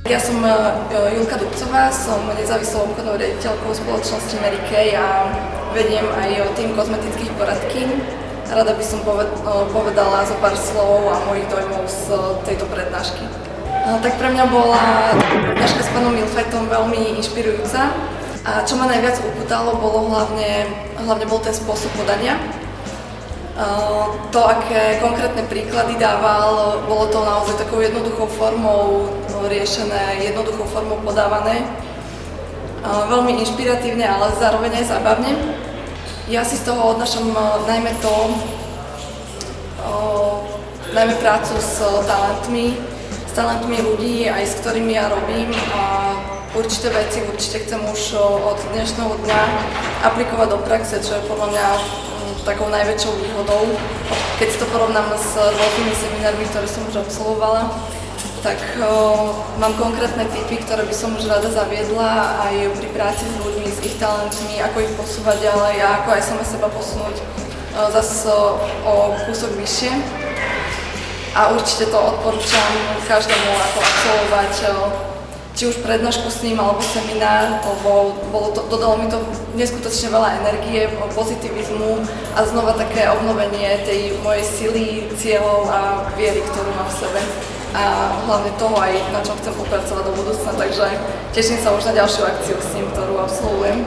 Ja som Julka Dubcová, som nezávislou obchodnou riaditeľkou spoločnosti Mary Kay a vediem aj tým kozmetických poradkyň. Rada by som povedala zo pár slov a mojich dojmov z tejto prednášky. Tak pre mňa bola prednáška s pánom Milfajtom veľmi inšpirujúca a čo ma najviac upútalo, hlavne bol ten spôsob podania. To, aké konkrétne príklady dával, bolo to naozaj takou jednoduchou formou riešené, jednoduchou formou podávané. Veľmi inšpiratívne, ale zároveň aj zábavne. Ja si z toho odnášam najmä prácu s talentmi ľudí, aj s ktorými ja robím. A určité veci určite chcem už od dnešného dňa aplikovať do praxe, čo je podľa mňa takou najväčšou výhodou. Keď si to porovnám s rôznymi seminármi, ktoré som už absolvovala, tak mám konkrétne tipy, ktoré by som už rada zaviedla aj pri práci s ľuďmi, s ich talentmi, ako ich posúvať ďalej a ako aj sama seba posunúť zase o kúsok vyššie. A určite to odporúčam každému, ako absolvovať či už prednášku s ním alebo seminár, lebo dodalo mi to neskutočne veľa energie, pozitivizmu a znova také obnovenie tej mojej sily, cieľov a viery, ktorú mám v sebe. A hlavne toho aj, na čom chcem popracovať do budúcna, takže teším sa už na ďalšiu akciu s ním, ktorú absolvujem.